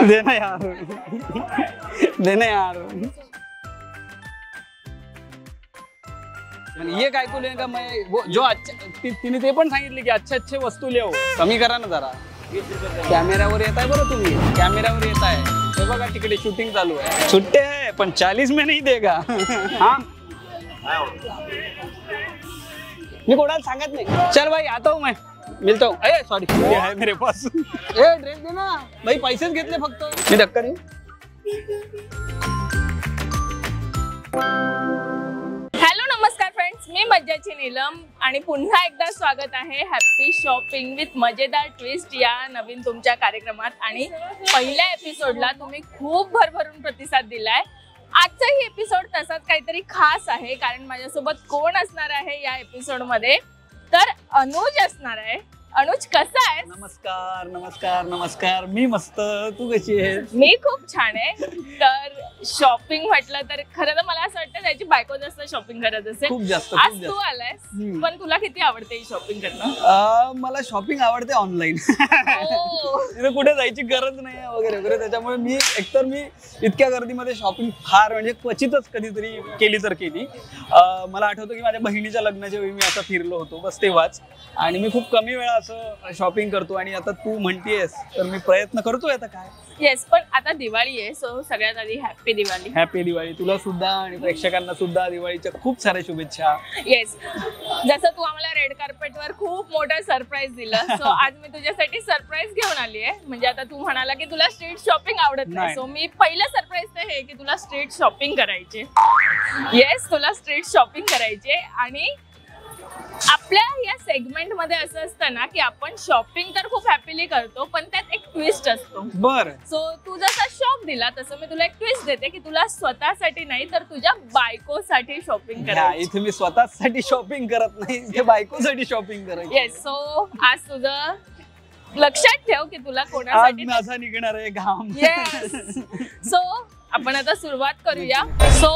देना यार, देना यार। ये काय को लेगा मैं वो जो अच्छा तिने ते पण सांगितले की अच्छे वस्तू ले कमी करा ना जरा। कॅमेऱ्यावर येत आहे बरं तुम्ही, कॅमेऱ्यावर येत आहे हे बघा तिकडे शूटिंग चालू आहे। छुट्टे है पण 40 में नहीं देगा। हाँ मी कोणाला सांगत नाही। चल भाई आता हूँ मैं, मिलता हूँ। अरे सॉरी ये है मेरे पास। ए ड्रेस देना भाई, पैसेच घेतले फक्त मी। धक्का देऊ। हॅलो नमस्कार फ्रेंड्स, मी मज्जाची नीलम आणि पुन्हा एकदा स्वागत आहे हॅपी शॉपिंग विथ मजेदार ट्विस्ट या नवीन तुमच्या कार्यक्रमात। आणि पहिल्या एपिसोडला तुम्ही खूप भरभरून प्रतिसाद दिलाय। आजचाही एपिसोड तसाच काहीतरी खास आहे, कारण माझ्यासोबत कोण असणार आहे या एपिसोड मध्ये, तर अनुज असणार आहे। अनुज कसा आहे? नमस्कार नमस्कार नमस्कार, मी मस्त, तू कशी आहेस? मी खूप छान आहे। तर शॉपिंग म्हटलं तर खरं तर मला असं वाटतं त्याची बायको जास्त शॉपिंग करत असेल। खूप जास्त। आज तू आलायस, पण तुला किती आवडते शॉपिंग करणं? मला शॉपिंग आवडते ऑनलाईन। तिथे कुठे जायची गरज नाही वगैरे वगैरे, त्याच्यामुळे मी एकतर मी इतक्या गर्दीमध्ये शॉपिंग फार म्हणजे क्वचितच कधीतरी केली तर केली। मला आठवतं की माझ्या बहिणीच्या लग्नाच्या वेळी मी असं फिरलो होतो बस तेव्हाच, आणि मी खूप कमी वेळा असं शॉपिंग करतो। आणि आता तू म्हणतेस तर मी प्रयत्न करतोय आता काय। येस, पण आता दिवाळी आहे, सो सगळ्यात आधी हॅपी दिवाळी। हॅपी दिवाळी तुला सुद्धा आणि प्रेक्षकांना सुद्धा दिवाळीच्या खूप साऱ्या शुभेच्छा। येस, जसं तू आम्हाला रेड कार्पेटवर खूप मोठा सरप्राईज दिलं, सो आज मी तुझ्यासाठी सरप्राईज घेऊन आली आहे। म्हणजे आता तू म्हणाला की तुला स्ट्रीट शॉपिंग आवडत नाही, सो मी पहिलं सरप्राईज तर हे की तुला स्ट्रीट शॉपिंग करायचे। येस, तुला स्ट्रीट शॉपिंग करायचे। आणि आपल्या या सेगमेंट मध्ये असं असतं ना की आपण शॉपिंग तर खूप हॅपीली करतो, पण त्यात एक ट्विस्ट असतो। बर, सो तू जसा शॉक दिला तसं मी तुला एक ट्विस्ट देते की तुला स्वतःसाठी नाही तर तुझ्या बायकोसाठी शॉपिंग करायची। इथे मी स्वतःसाठी शॉपिंग करत नाही, इथे बायकोसाठी शॉपिंग करायची। येस, सो आज तुझं लक्षात ठेव की तुला कोणासाठी माझा निघणार आहे घाम। येस, सो आपण आता सुरुवात करूया। सो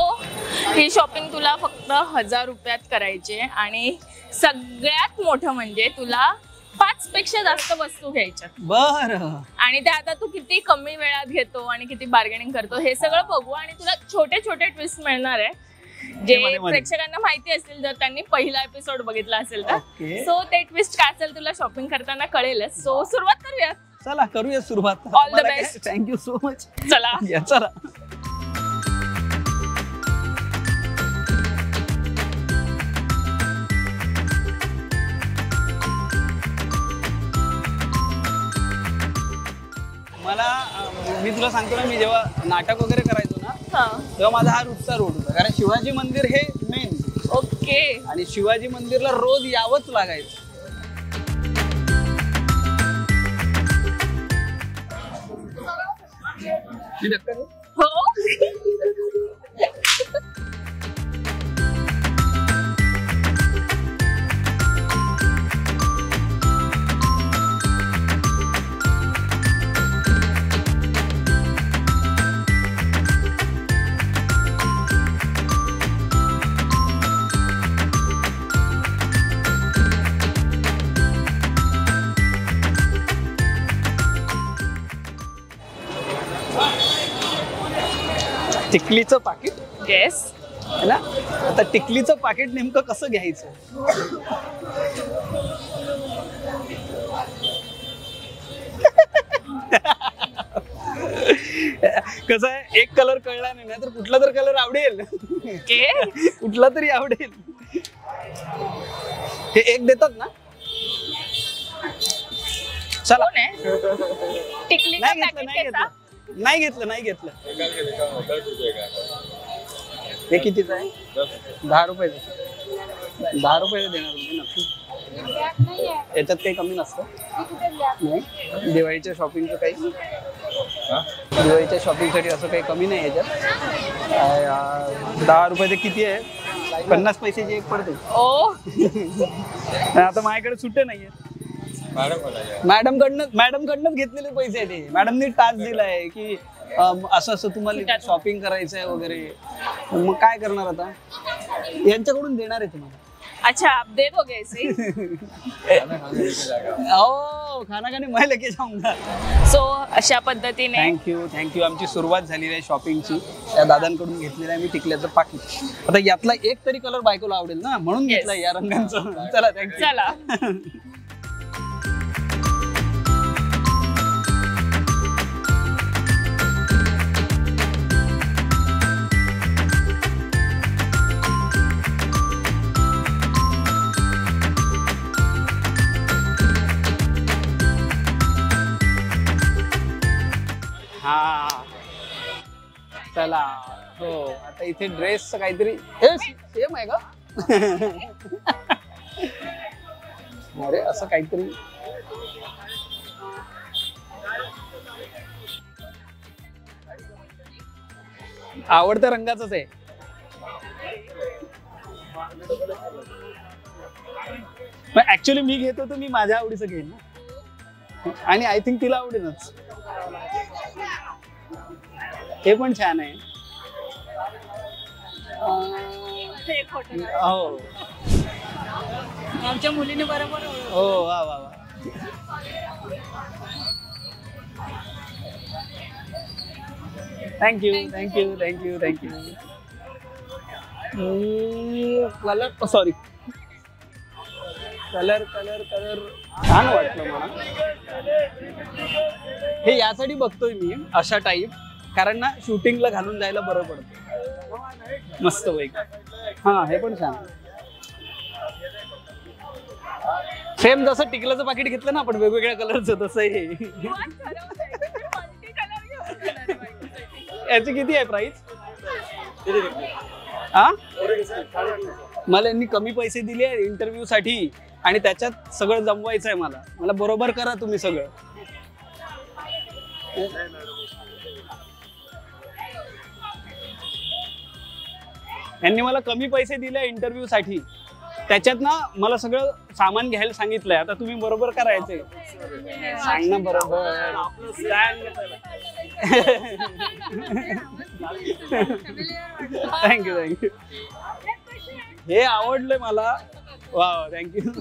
ही शॉपिंग तुला फक्त 1000 रुपयात करायची, आणि सगळ्यात मोठं म्हणजे तुला 5 पेक्षा जास्त वस्तू घ्यायच्या। बर, आणि ते आता तू किती कमी वेळात घेतो आणि किती बार्गेनिंग करतो हे सगळं बघू, आणि तुला छोटे छोटे ट्विस्ट मिळणार आहे जे प्रेक्षकांना माहिती असतील जर त्यांनी पहिला एपिसोड बघितला असेल तर। सो ते ट्विस्ट काय असेल तुला शॉपिंग करताना कळेलच। सो सुरुवात करूया। चला करूया सुरुवात। All the best. Thank you so much. चला चला। मला मी तुला सांगतो ना, मी जेव्हा नाटक वगैरे करायचो ना तेव्हा माझा हा रोजचा रोड होता, कारण शिवाजी मंदिर हे मेन। ओके, आणि शिवाजी मंदिरला रोज यावंच लागायचं। हो टिकलीचं पाकिट। येस है ना, आता टिकलीचं पाकिट नेमकं कसं घ्यायचं? कसं आहे, एक कलर कळला नाही ना तर कुठला तर कलर आवडेल, कुठला तरी आवडेल। हे एक देतात ना? चला, नाही घेतलं। हे कितीच आहे? 10 रुपयाचं। 10 रुपयाचं देणार तुम्ही नक्की? याच्यात काही कमी नसतं? नाही, दिवाळीच्या शॉपिंगचं काही, दिवाळीच्या शॉपिंगसाठी असं काही कमी नाही याच्यात। 10 रुपयाचे किती आहे? 50 पैशाची एक पडते। ओ आता माझ्याकडे सुट्टे नाहीये। मॅडमकडनंच घेतलेले पैसे आहे ते। मॅडमनी टास्क दिलाय की असं असं तुम्हाला शॉपिंग करायचंय वगैरे, मग काय करणार आता? यांच्याकडून देणार आहे तुम्हाला। अच्छा, आप दे दोगे ऐसे? ओ आओ खाना खाने मैं लेके जाऊंगा. सो अशा पद्धतीने थँक्यू. आमची सुरुवात झालेली आहे शॉपिंगची. त्या दादांकडून घेतलेलं आहे मी टिकल्याचं पाकिट. आता यातला एक तरी कलर बायकोला आवडेल ना, म्हणून घेतलाय या रंगांचं. चला थँक्यू. चला. हा चला. हो आता इथे ड्रेसचं काहीतरी सेम आहे का? अरे असं काहीतरी आवडत्या रंगाचंच आहे. ऍक्च्युली मी घेतो तर मी माझ्या आवडीचं घेईन ना, आणि आय थिंक तिला आवडेलच. हे पण छान आहे. हो आमच्या मुलीने बरोबर. हो वा वा वा. थँक्यू. कलर सॉरी कलर छान वाटलं मला. हे यासाठी बघतोय मी अशा टाईप, कारण ना शूटिंगला घालून जायला बरं पडतं. मस्त पैकी. हा हे पण छान. सेम जसं टिकल्याचं पाकिट घेतलं ना आपण वेगवेगळ्या कलरचं, तसं हे. याची किती आहे प्राइस? हा मला यांनी कमी पैसे दिले आहेत इंटरव्ह्यू साठी, आणि त्याच्यात सगळं जमवायचं आहे मला बरोबर करा तुम्ही सगळं. यांनी मला कमी पैसे दिले इंटरव्ह्यू साठी, त्याच्यात ना मला सगळं सामान घ्यायला सांगितलंय. आता तुम्ही बरोबर करायचंय. सांग ना बरोबर. थँक्यू. हे आवडलंय मला. वा थँक्यू.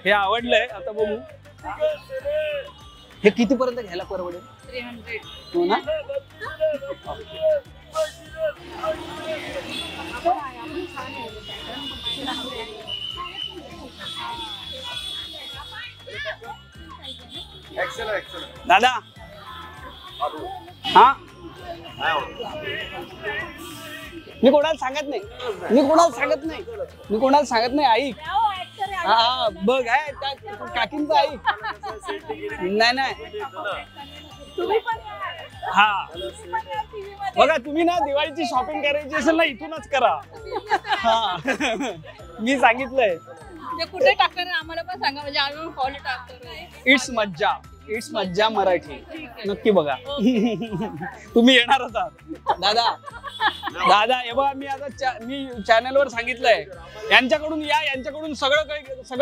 हे आवडलंय. आता बघू हे कितीपर्यंत घ्यायला परवडेल? 300. हो ना. दादा हा मी कोणाला सांगत नाही. ऐक. हा बघ आहे काकींचं ऐक. नाही हा बघा तुम्ही ना दिवाळीची शॉपिंग करायची असेल ना इथूनच करा. हा मी सांगितलंय. कुठे टाकणार आम्हाला पण सांगा, म्हणजे आम्ही फॉलो टाकतो. इट्स मज्जा मराठी नक्की बघा. तुम्ही येणारच आहात. दादा हे बघा मी आता मी चॅनलवर सांगितलंय यांच्याकडून या, यांच्याकडून सगळं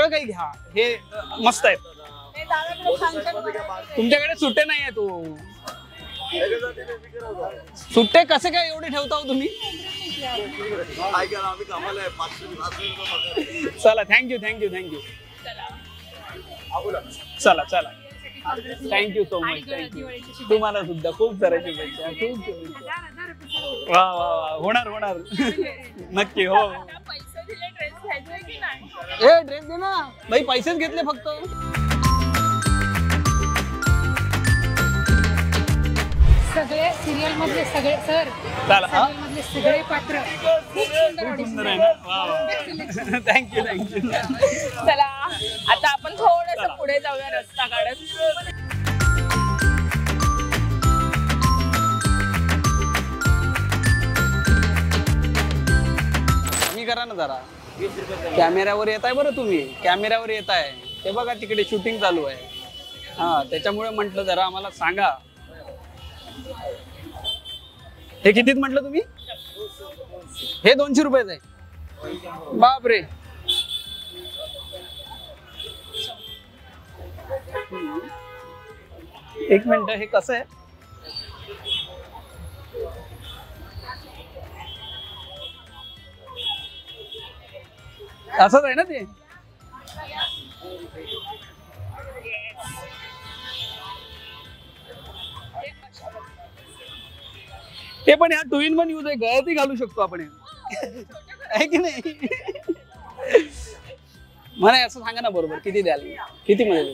काही घ्या. हे मस्त आहेत. तुमच्याकडे सुट्टे नाही आहे. तो सुट्टे कसे काय एवढे ठेवता हो तुम्ही? चला थँक्यू. चला थँक्यू सो मच. तुम्हाला सुद्धा खूप साऱ्या शुभेच्छा. वा होणार नक्की. हो ड्रेस दे ना बाई, पैसेच घेतले फक्त. सगळे सिरियल मधले सगळे सर मधले सगळे पात्र खूप सुंदर आहे ना. थँक्यू. चला आता आपण थोडंसं पुढे जाऊया रस्ता काढत. मी करा ना जरा. कॅमेऱ्यावर येताय बरं तुम्ही. कॅमेऱ्यावर येताय ते बघा तिकडे शूटिंग चालू आहे. हा त्याच्यामुळे म्हटलं जरा आम्हाला सांगा. हे कितीत म्हटलं तुम्ही? हे 200 रुपयाचं आहे. बापरे. एक मिनिट. हे कसं आहे? असंच आहे ना ते. हे पण ह्या 2 in 1 यूज आहे, गळ्यातही घालू शकतो आपण हे. आहे की नाही? मला असं सांगा ना बरोबर किती द्याल, किती मध्ये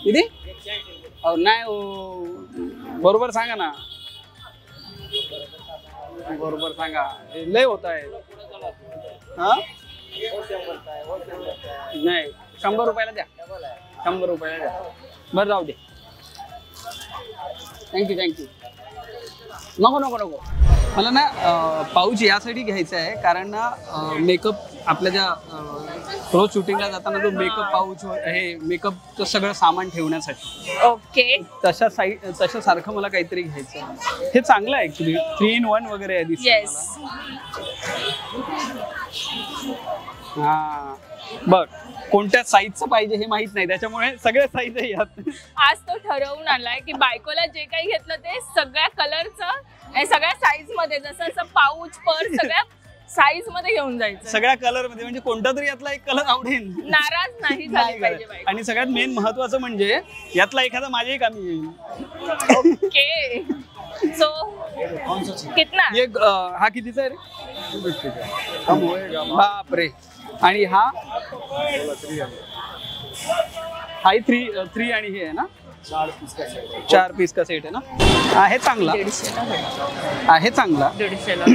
किती? अहो नाही हो, बरोबर सांगा ना, बरोबर सांगा. लय होत आहे. हा नाही 100 रुपयाला द्या, 100 रुपयाला द्या. बरं जाऊ दे. थँक्यू. नको मला ना पाऊच यासाठी घ्यायचा आहे कारण ना मेकअप आपल्या ज्या रोज शूटिंगला जाताना जो मेकअप पाऊच हे मेकअपचं सगळं सामान ठेवण्यासाठी. ओके. तशा सारखं मला काहीतरी घ्यायचं आहे. हे चांगलं आहे ऍक्च्युली, 3 in 1 वगैरे आहे दिसतं. येस. हा बघ, कोणत्या साईजचं पाहिजे हे माहित नाही, त्याच्यामुळे सगळे साईज आहे यात. आज तो ठरवून आलाय की बायकोला जे काही घेतलं ते सगळ्या कलरचं आणि सगळ्या साईज मध्ये, जसं पाऊच पर्स सगळ्या साईज मध्ये घेऊन जायचं. सगळ्या कलर मध्ये, म्हणजे कोणता तरी यातला एक कलर आवडेल, नाराज नाही झाली पाहिजे बायको. आणि सगळ्यात मेन महत्वाचं म्हणजे यातला एखादा माझ्याही कामी येईल. ओके. सो कितना? हा कितीचा आहे रे? बापरे. आणि हा 3 आणि हे आहे ना 4 पीस का सेट आहे ना. आहे चांगला, आहे चांगला. 150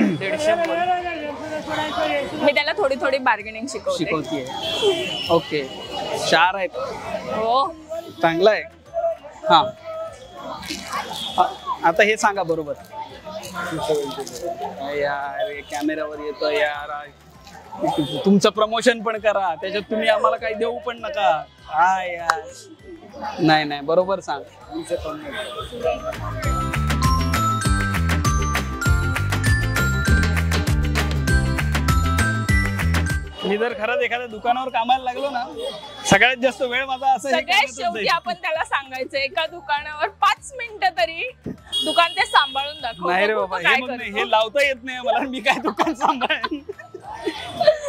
मी त्याला थोडी बार्गेनिंग शिकवते. ओके 4 आहेत. हो चांगला आहे. हा आता हे सांगा बरोबर. यार कॅमेरावर येतो यार, तुमचं प्रमोशन पण करा, त्याच्यात तुम्ही आम्हाला काही देऊ पण नका. हा यार नाही बरोबर सांग. मी जर खरंच एखाद्या दुकानावर कामाला लागलो ना, सगळ्यात जास्त वेळ माझा असं सगळ्यात शेवटी आपण त्याला सांगायचं एका दुकानावर 5 मिनिटं तरी दुकान ते सांभाळून दाखव. नाही रे बाबा, हे लावता येत नाही मला, मी काय दुकान सांभाळेन.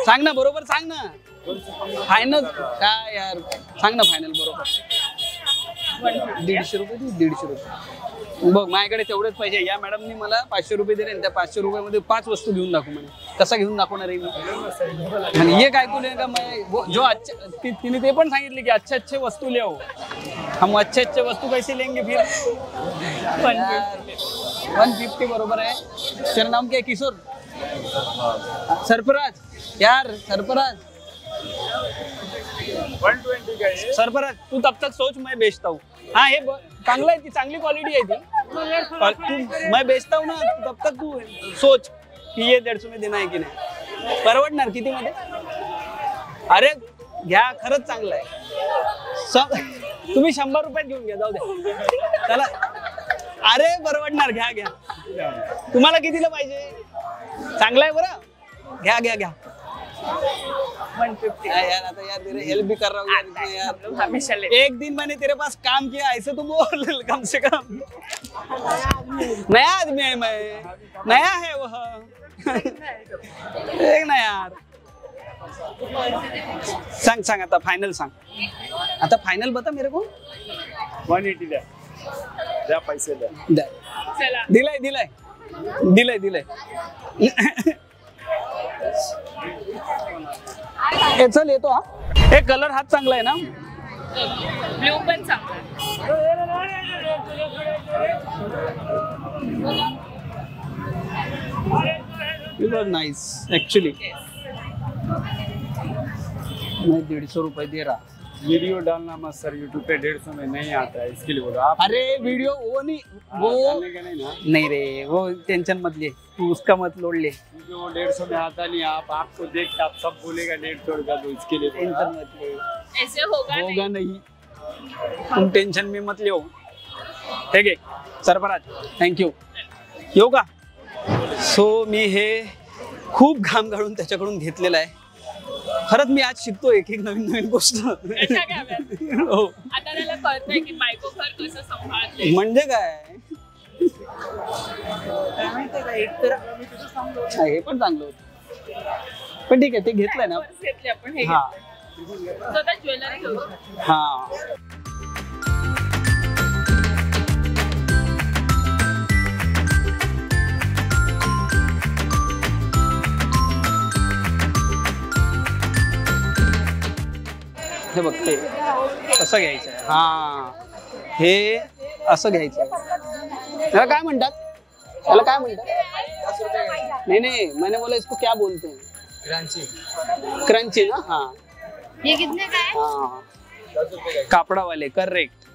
सांग ना बरोबर, सांग ना फायनल काय यार, सांग ना फायनल बरोबर. 150 रुपये. 150 रुपये बघ, माझ्याकडे तेवढेच पैसे. या मॅडमनी मला 500 रुपये दिले, त्या 500 रुपयामध्ये 5 वस्तू घेऊन दाखव म्हणे. कसा घेऊन दाखवणार आहे मी? आणि ये काय कुले का जो अच्छा, तिने ते पण सांगितले की अच्छे वस्तू ले, हम अच्छे वस्तू कैसे लेंगे फिर. 150 बरोबर आहे. तेरा नाम क्या है? किशोर सरफराज. यार सरफराज 120 का है. सरफराज तू तब तक सोच, मैं बेचता हूँ. हाँ हे चांगला आहे, ती चांगली क्वालिटी आहे ती. मैं बेचता हूँ ना, तब तक तू सोच की ये 150 में देना आहे की नाही. परवडणार किती मध्ये? अरे घ्या, खरंच चांगलं आहे. तुम्ही 100 रुपयात घेऊन घ्या, जाऊ द्या त्याला. अरे परवडणार, घ्या. तुम्हाला कितीला पाहिजे? चांगला आहे बरं, घ्या. 150 यार आता यार तेरे हेल्प भी कर रहा हूँ यार. हमेशा ले. एक दिन मैंने तेरे पास काम किया, ऐसे तो बोल कम से कम. नया आदमी है मैं, नया है वह. एक ना यार. सांग आता फाइनल सांग. आता फाइनल बता मेरे को. 180 द्या पैसे द्या. चला दिलंय. चल येतो. हा हे कलर हाच चांगला आहे ना. ब्लू पण चांगला. It was nice actually. मैं 150 रुपए दे रहा. वीडियो डालना मत सर, यूट्यूब पे 150 में नहीं आता है, इसके लिए बोलो आप. अरे वीडियो वो नहीं, वो डालने का नहीं ना, नहीं रे, वो टेंशन मत ले तू, उसका मत लोड ले. क्योंकि वो 150 में आता नहीं. आपको देख के आप सब बोलेगा 150 का, तो इसके लिए टेंशन मत ले. ऐसे होगा नहीं. तुम टेंशन में मत ले. ठीक आहे सरफराज, थँक्यू. येऊ का? सो मी हे खूप घाम घालून त्याच्याकडून घेतलेलं आहे. खरंच मी आज शिकतो एक नवीन गोष्ट. हो. आता त्याला कळतंय की बायको घर कसं सांभाळते. म्हणजे काय हे पण चांगलं होतं, पण ठीक आहे ते घेतलंय ना. घेतले आपण हे. हा स्वतः ज्वेलरी घेऊ. हा हे बघ ते असं घ्यायचं आहे. हा हे असं घ्यायचं आहे. त्याला काय म्हणतात? त्याला काय म्हणतात? नाही नाही, मैंने बोला इसको क्या बोलते हैं? क्रंची. क्रंची ना. हा ये कितने का है? हा कापडावाले करेक्ट.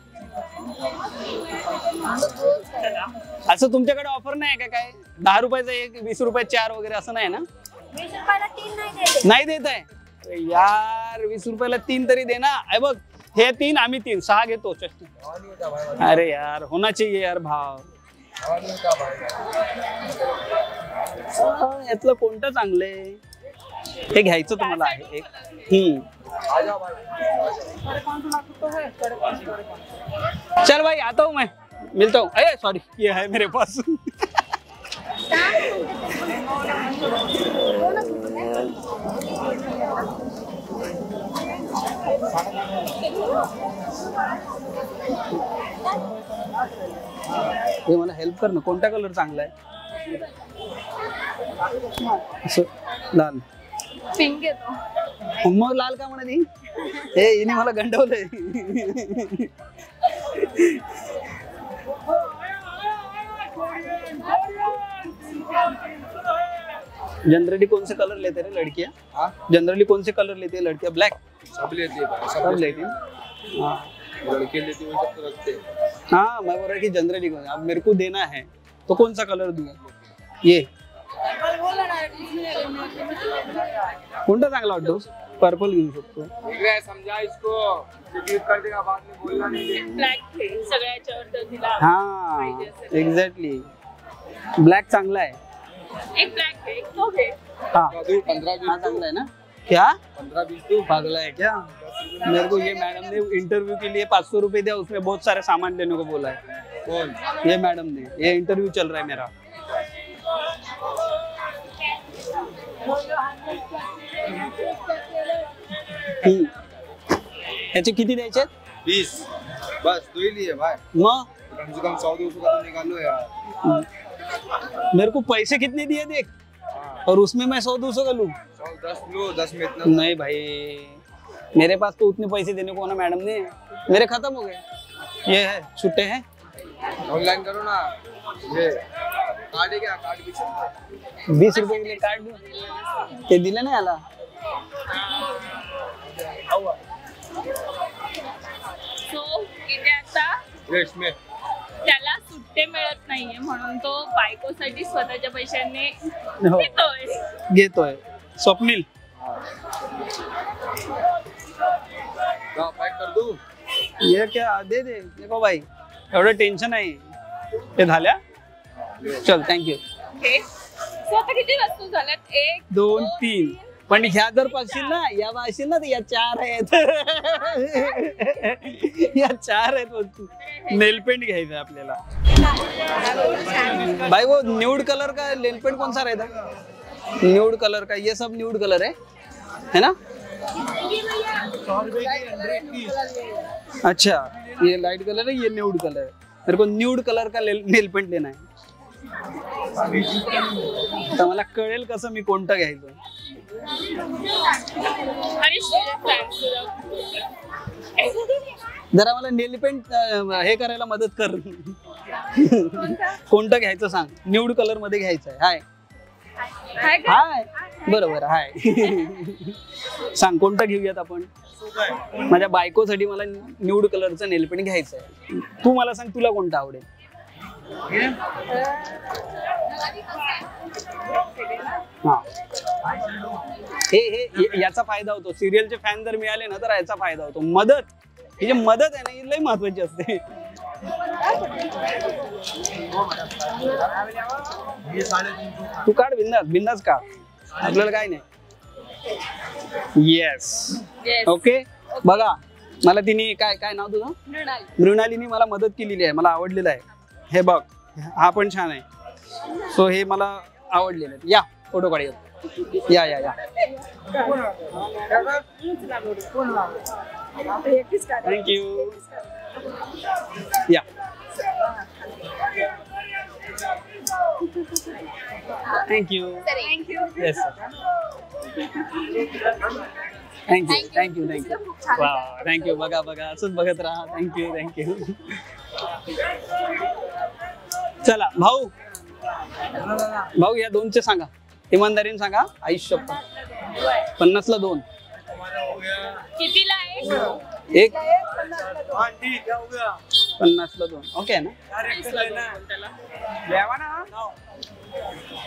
असं तुमच्याकडे ऑफर नाही का काय? 10 रुपयाचा एक, 20 रुपये 4 वगैरे असं नाही ना? 20 रुपयाला 3 नाही देते. नाही देत आहे यार. 20 रुपयाला 3 तरी दे ना. बघ हे 3 आम्ही 3 6 घेतो. अरे यार होना चाहिए यार भाव. यातलं कोणतं चांगलंय हे घ्यायचं तुम्हाला आहे एक. चल भाई आता हूँ मैं, मिलता हूँ. अरे सॉरी ये है मेरे पास. हे मला हेल्प कर ना, कोणता कलर चांगला आहे? असं लाल. पिंक येतो. मग लाल का म्हणाली? हे हिने मला गंडवलंय. जनरली कौन से कलर लेते हैं लड़कियां? जनरली कौन से कलर लेती है लड़कियां? ब्लैक सब लेती है, सब लेती हैं. हाँ लड़के लेती है, सब तो रखते हैं. हाँ मैं बोल रहा कि जनरली अब मेरे को देना है तो कौन सा कलर दूँ? ये कोणता चांगला वाटतो? पर्पल घेऊ शकतो. समझा इसको, कर देगा बाद में, बोलना नहीं. ब्लॅक सगळ्याच्यावर तर तिला हाँ एग्जैक्टली ब्लैक चांगला है. एक ब्लॅक आहे, एक तो घे. हाँ 15-20 हाँ चांगला है ना. क्या 15-20 पागला है क्या? मेरे को ये मैडम ने इंटरव्यू के लिए 500 रुपए दिया, उसमें बहुत सारे सामान लेने को बोला है. कौन? ये मैडम ने. ये इंटरव्यू चल रहा है मेरा. याचे किती द्यायचे? 20 बस दो ही लिए भाई. मग कम से कम 100-200 का तो निकालो यार. मेरे को पैसे कितने दिए देख, और उसमें मैं 100-200 का लूं? 10 लो, 10 में इतना. नहीं भाई मेरे पास तो उतने पैसे देने को ना मैडम ने, मेरे खत्म हो गए. ये है छुट्टे हैं. ऑनलाइन करो ना. ये कार्ड है क्या? कार्ड भी 20 रुपये के लिए कार्ड दूं? ते दिले ना याला. सो इथे आता रेट्स में त्याला सुट्टे मिळत नाहीये म्हणून तो बायकोसाठी स्वतःच्या पैशांनी हो. घेतोय. घेतोय. स्वप्नील पैक कर दूं. ये क्या दे दे. देखो भाई एवढं टेन्शन आहे. ते झाल्या. चल थँक्यू. ओके सो आता किती वस्तू झाल्यात? 1 2 3 पण ह्या जर पाशील ना, या पाशील ना, तर या 4 आहेत. या 4 आहेत वस्तू. नेल पेंट घ्यायचा आपल्याला. भाई वो न्यूड कलर का नेल पेंट कौन सा रहता है? न्यूड कलर का. ये सब न्यूड कलर है ना? अच्छा ये लाइट कलर है, ये न्यूड कलर है. मेरे को न्यूड कलर का नेल पेंट लेना है. तर मला कळेल कसं मी कोणतं घ्यायचं. आणि जरा मला नेल पेंट हे करायला मदत कर. कोणतं घ्यायचं सांग. न्यूड कलर मध्ये घ्यायचं आहे. हाय हाय बरोबर हाय. सांग कोणतं घेऊयात आपण. माझ्या बायकोसाठी मला न्यूड कलरचं नेल पेंट घ्यायचं आहे. तू मला सांग तुला कोणतं आवडेल. हा हे याचा फायदा होतो. सिरियलचे फॅन जर मिळाले ना तर याचा फायदा होतो. मदत ही जी मदत आहे ना ही लई महत्वाची असते. तू काढ बिंदास बिंदास का, आपल्याला काय नाही. Yes okay. बघा मला तिने काय काय नाव तुझं? मृणालीनी मला मदत केलेली आहे. मला आवडलेलं आहे. हे बघ हा पण छान आहे. सो हे मला आवडलेलं आहे. या फोटो काढूया. या या या. थँक्यू. या थँक्यू. येस थँक्यू वा थँक्यू. बघा असंच बघत राहा. थँक्यू. चला भाऊ या 2चे सांगा, इमानदारीने सांगा. आयुष्य 50ला 2. कितीला एक 50ला 2. ओके ना.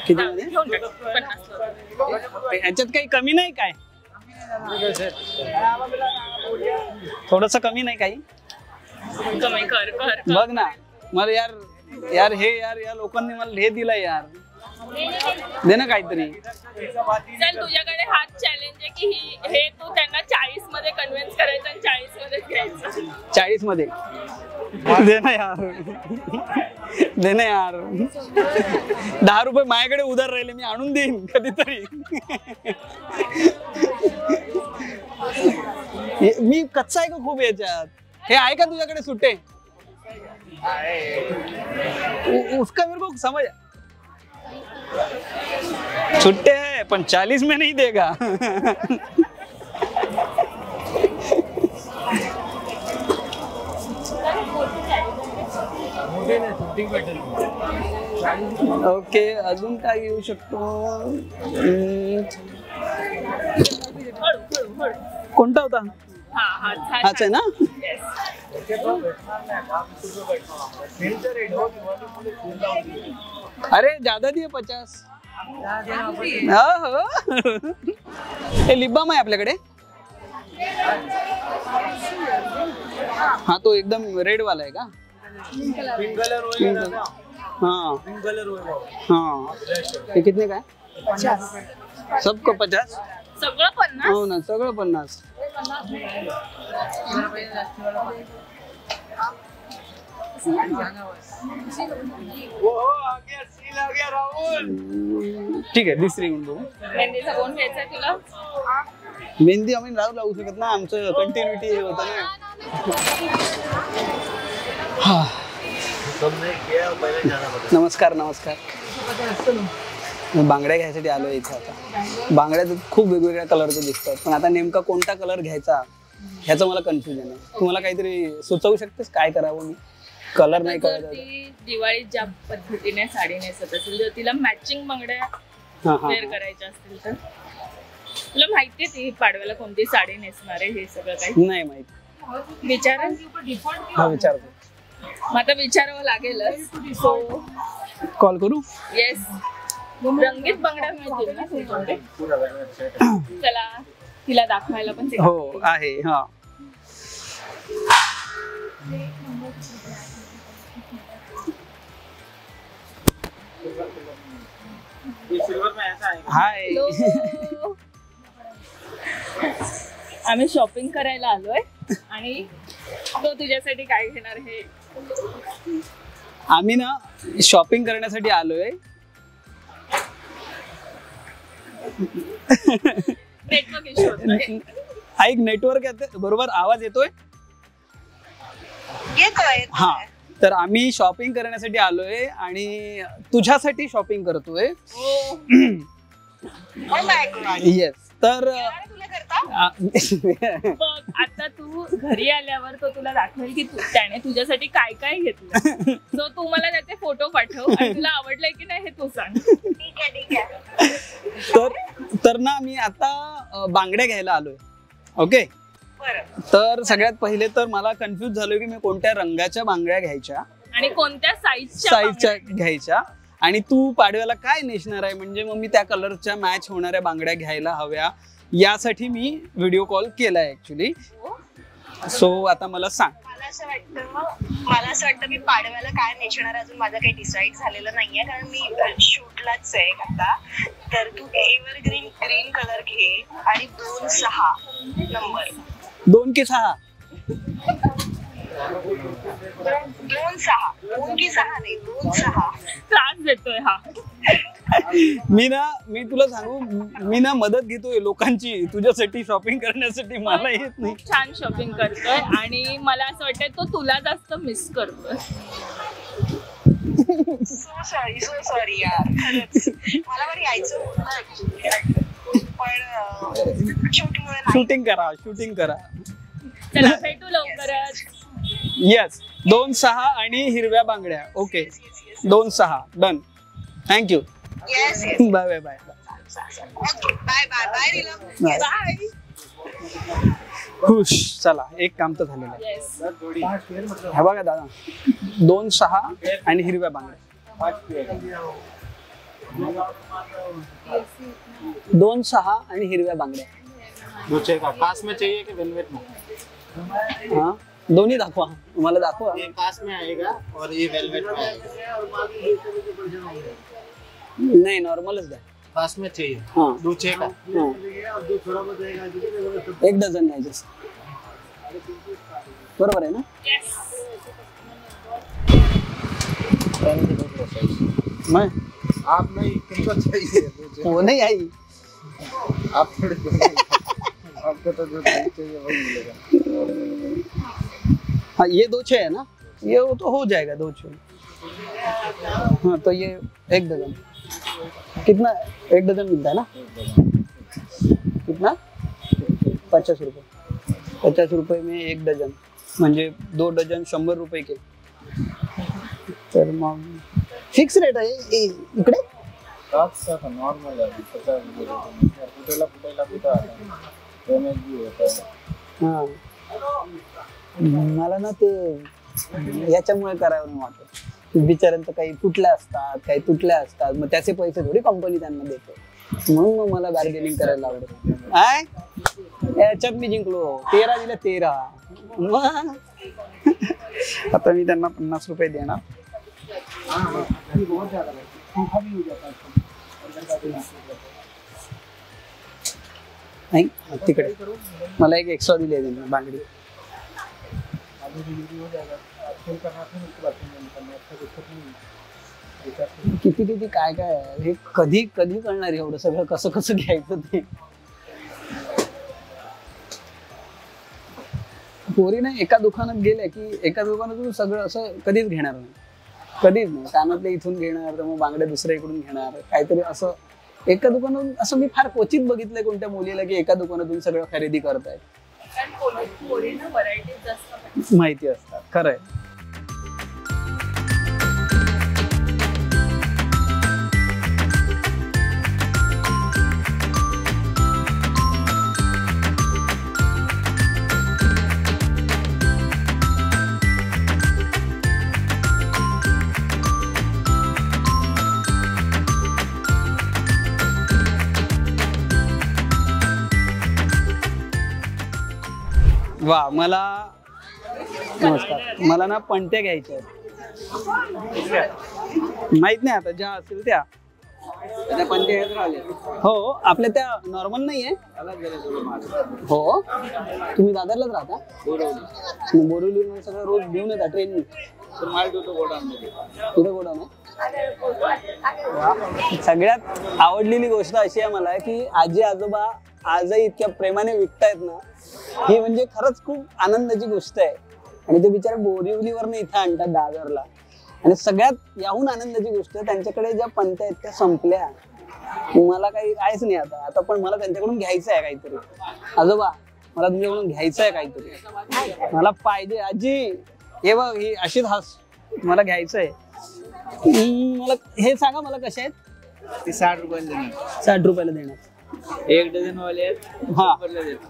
किती मध्ये याच्यात काही कमी नाही काय? थोडस कमी नाही काही? बघ ना मला यार या लोकांनी मला हे दिलंय यार. दे ना काहीतरी. चल तुझ्याकडे हाच चॅलेंज आहे की हे तू त्यांना 40 मध्ये कन्व्हिन्स करायचं आणि 40 मध्ये घ्यायचं. 40 मध्ये दे ना यार. 10 रुपये माझ्याकडे उधार राहिले, मी आणून देईन कधीतरी. मी कच्चा आहे का खूप याच्यात? हे आहे का तुझ्याकडे सुट्टे? उसका मेरे को समझ छुट्टे है पण 40 में नहीं देगा. ओके अजून काय घेऊ शकतो? कोणता होता? हाच आहे ना. अरे ज्यादा दिए 50. हे लिप बाम आहे आपल्याकडे. हा तो एकदम रेड वाला आहे का? हाँ हे कितने का है? 50. सबको 50. सगळं 50. हो ना सगळं 50. ठीक आहे दुसरी घेऊन बघू. मेहंदीचा कोण घ्यायचा तुला? मेहंदी आम्ही लावू शकत ना, आमचं कंटिन्युटी हे होतं ना. नमस्कार. बांगड्या घ्यायसाठी आलोय इथे. आता बांगड्या खूप वेगवेगळ्या कलरचे दिसतात, पण आता नेमका कोणता कलर घ्यायचा ह्याचं मला कन्फ्युजन आहे. तू मला काहीतरी सुचवू शकतेस काय करावं? मी कलर नाही कळत. दिवाळीत ज्या पद्धतीने साडी नेसत असेल, जर तिला मॅचिंग बांगड्या वेअर करायच्या असतील तर तुला माहितीये ती पाडव्याला कोणती साडी नेसणार आहे? हे सगळं काही नाही माहिती. विचारतो. मग आता विचारावं लागेलच. सो कॉल करू. येस रंगीत बांगड्या मिळतील ना तुझ्याकडे? चला तिला दाखवायला पण. हो आहे. हा हाय. आम्ही शॉपिंग करायला आलोय आणि तो तुझ्यासाठी काय घेणार हे? आम्ही ना शॉपिंग करण्यासाठी आलोय. Network issue. ऐक नेटवर्क येते बरोबर? आवाज येतोय? हा तर आम्ही शॉपिंग करण्यासाठी आलोय आणि तुझ्यासाठी शॉपिंग करतोय. येस तर आता तू घरी आल्यावर तो तुला दाखवेल की त्याने तुझ्यासाठी काय काय घेतलं. सो तू मला त्याचे फोटो पाठव आणि तुला आवडलंय की नाही हे तू सांग. ठीक आहे. तर ना मी आता बांगड्या घ्यायला आलोय. ओके तर सगळ्यात पहिले तर मला कन्फ्युज झालोय की मी कोणत्या रंगाच्या बांगड्या घ्यायच्या आणि कोणत्या साईजच्या घ्यायच्या. आणि तू पाडव्याला काय नेसणार आहे म्हणजे मग मी त्या कलरच्या मॅच होणाऱ्या बांगड्या घ्यायला हव्या, यासाठी मी व्हिडिओ कॉल केलाय ऍक्च्युली. सो आता मला सांग. मला असं वाटतं मी पाडव्याला काय नेसणार अजून माझं काही डिसाईड झालेलं नाहीये, कारण मी शूटलाच आहे आता. तर तू एव्हरग्रीन ग्रीन कलर घे आणि 2-6 नंबर. 2 की 6? 2 की 6 नाही 2-6. त्रास देतोय हा. मी तुला सांगू, मी ना मदत घेतोय लोकांची तुझ्यासाठी शॉपिंग करण्यासाठी. मला येत नाही. छान शॉपिंग करतोय आणि मला असं वाटतंय तो तुला जास्त मिस करतोय. सो सॉरी यार, खरंच मला बरं यायचं. पण शूटिंगमुळे नाही. शूटिंग करा चला भेटू लवकरच. येस 2-6 आणि हिरव्या बांगड्या. Okay 2-6 done. Thank you. Yes yes. Bye bye bye. Okay bye bye bye Neelam. Bye. Bye. खुश. चला एक काम तर झालेलं आहे. येस. हे बघा दादा 2-6 आणि हिरव्या बांगड्या. 2-6 आणि हिरव्या बांगड्या. दूसरे का कास में चाहिए कि वेलवेट में? हा दोन्ही दाखवा मला दाखवा. ये कास में आएगा और ये वेलवेट में आएगा. नाही नॉर्मलच द्या. कास में चाहिए. हा दूसरे का हा. 1 डझन नाही जास्त. बरोबर आहे ना. मैं आप नहीं, तुमको चाहिए. वो नहीं आई. आप थोड़े आपको तो जो चाहिए वही मिलेगा. हाँ ये 2-6 है ना. ये वो तो हो जाएगा 2-6. हाँ तो ये 1 डजन कितना 1 डजन मिलता है ना. कितना 50 रुपये. 50 रुपये में 1 डजन म्हणजे 2 डजन 100 रुपये के. तर मग फिक्स रेट आहे इकडे. कास का नॉर्मल है 50 रुपये. फुटेला फुटा डैमेज भी होता है. हां मला ना ते याच्यामुळे करावं नाही वाटत. बिचाऱ्यांचं काही तुटल्या असतात काही तुटल्या असतात मग त्याचे पैसे थोडी कंपनी त्यांना देते. म्हणून मग मला बार्गेनिंग करायला आवडत. काय याच्यात मी जिंकलो 13 दिले 13. आता मी त्यांना 50 रुपये देणार. नाही तिकडे मला एक एक्स्ट्रा दिली आहे बांगडी. किती काय काय आहे हे कधी कळणार एवढं सगळं कसं घ्यायचं ते. पोरीने एका दुकानात गेल्या की एका दुकानातून सगळं असं कधीच घेणार नाही. कधीच नाही. कानातले इथून घेणार तर मग बांगड्या दुसऱ्या इकडून घेणार काहीतरी असं. एका दुकानातून असं मी फार क्वचित बघितलंय कोणत्या मुलीला की एका दुकानातून सगळं खरेदी करतायत. माहिती असतात. खरंय. वा मला नमस्कार. मला ना पणत्या घ्यायच्या आहेत. माहित नाही आता ज्या असतील त्या हो आपल्या त्या नॉर्मल नाहीये. हो तुम्ही दादरलाच राहता. बोरिवलीवरून सगळं रोज घेऊन येता ट्रेननी. तिथं गोडाऊन आहे. सगळ्यात आवडलेली गोष्ट अशी आहे मला की आजी आजोबा आजही इतक्या प्रेमाने विकतायत ना. ही म्हणजे खरंच खूप आनंदाची गोष्ट आहे. आणि ते बिचारे बोरिवलीवरून इथं आणतात दादरला. आणि सगळ्यात याहून आनंदाची गोष्ट त्यांच्याकडे ज्या पंत्या आहेत त्या संपल्या. मला काही आहेच नाही आता पण मला त्यांच्याकडून घ्यायचं आहे काहीतरी. आजोबा मला तुमच्याकडून घ्यायचं आहे काहीतरी. मला पाहिजे. आजी हे बघ ही अशीच हास मला घ्यायचं आहे. मला हे सांगा मला कशा आहेत. ते 60 रुपयाला देणार. 60 रुपयाला देणार. 1 डझन वाले आहेत. हा 100 देतो.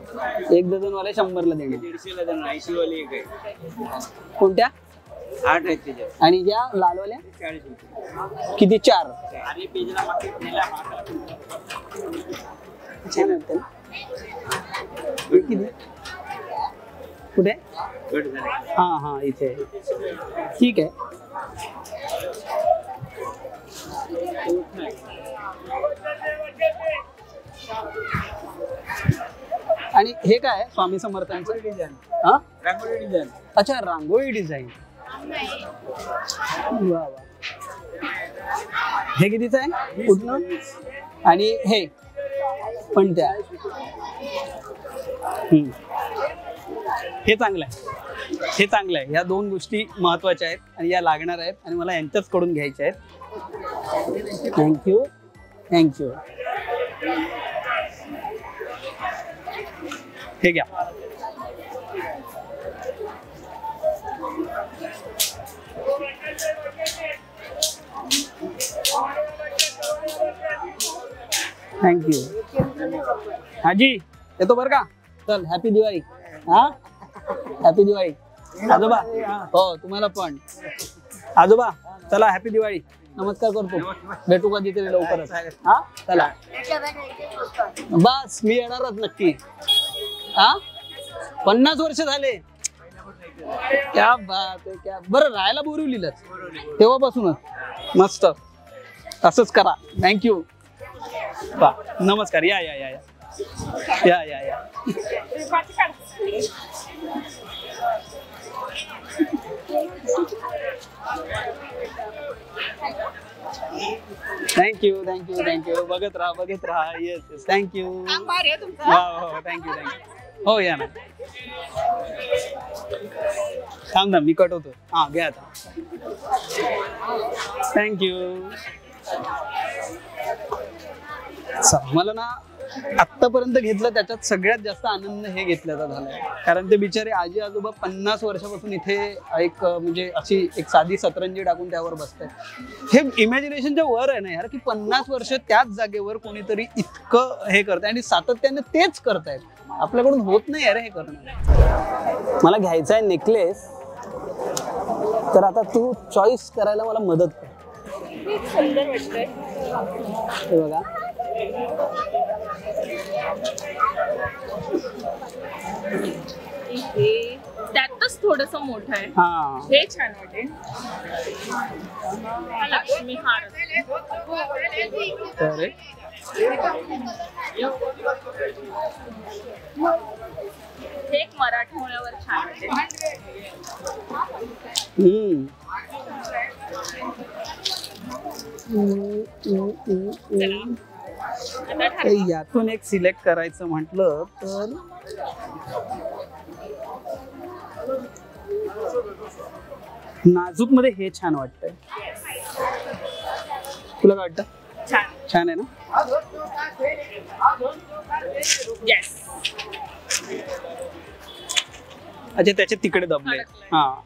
1 डझन वाले 100 ला देणार. 150 ला देणार. 80 वाली एक आहे. कोणत्या 8 आहेत त्याच्यात. आणि ज्या लालवाल्या 40 रुपये. किती 4. आणि पेजला मार्केट नेला. छान वाटतं ना. किती कुठे कट झाले. हा इथे ठीक आहे. आणि हे काय स्वामी समर्थांचं डिझाईन. हा रांगोळी डिझाईन. अच्छा रांगोळी डिझाईन. वा वा. हे कितीचं आहे कुठनं. आणि हे पण त्या हे चांगलं आहे. हे चांगलं आहे. या 2 गोष्टी महत्वाच्या आहेत आणि या लागणार आहेत आणि मला यांच्याच कडून घ्यायच्या आहेत. थँक्यू. हे घ्या. थँक्यू. हाजी येतो बरं का. चल हॅपी दिवाळी. हा हॅपी दिवाळी आजोबा. हो तुम्हाला पण. आजोबा चला हॅपी दिवाळी. नमस्कार करतो. भेटू कधीतरी लवकरच. हा चला बस मी येणारच नक्की. हा 50 वर्ष झाले. क्या बात आहे. क्या बरं राहायला बोरिवलीलाच तेव्हापासूनच. मस्त असंच करा. थँक्यू. नमस्कार. या या या या या या. Thank you thank you thank you. बघत राहा. Yes yes thank you. हो थँक्यू थँक्यू. हो या ना. थांब मी कट होतो. हा घ्या आता. थँक्यू. मला ना आत्तापर्यंत घेतलं त्याच्यात सगळ्यात जास्त आनंद हे घेतल्याचा झालाय. कारण ते बिचारे आजी आजोबा 50 वर्षापासून इथे एक म्हणजे अशी एक साधी सतरंजी टाकून त्यावर बसतात. हे इमॅजिनेशनच्या वर आहे ना यार, की 50 वर्ष त्याच जागेवर कोणीतरी इतकं हे करतंय आणि सातत्याने तेच करतायत. आपल्याकडून होत नाही यार हे करणं. मला घ्यायचा आहे नेकलेस. तर आता तू चॉईस करायला मला मदत कर. सुंदर वाटतंय. हे बघा. त्यातच थोडस मोठं आहे. हा हे छान वाटेल. हा लक्ष्मी हार. तर हे एक मराठमोळ्यावर छान वाटेल. यातून एक सिलेक्ट करायचं म्हटलं तर नाजूक मध्ये हे छान वाटतंय. तुला काय वाटतं? छान आहे ना. येस. अच्छा त्याचे तिकडे दबले. हा